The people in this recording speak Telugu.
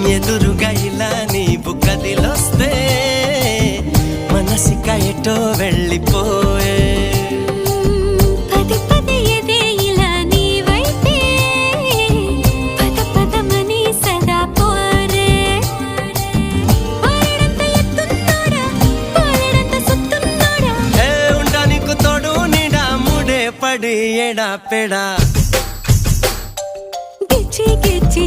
ఎదురుగా ఇలా నీవు కదిలొస్తే మనసిక ఎటో వెళ్ళిపోయే పది పది ఎదే ఇలా నీవైతే పద పదమని సదా పోరే పారడంత ఎత్తున్నోడా పారడంత సుత్తున్నోడా ఏ ఉండా నీకు తోడు నీడా ముడే పడి ఎడా పెడా గిచ్చి గిచ్చి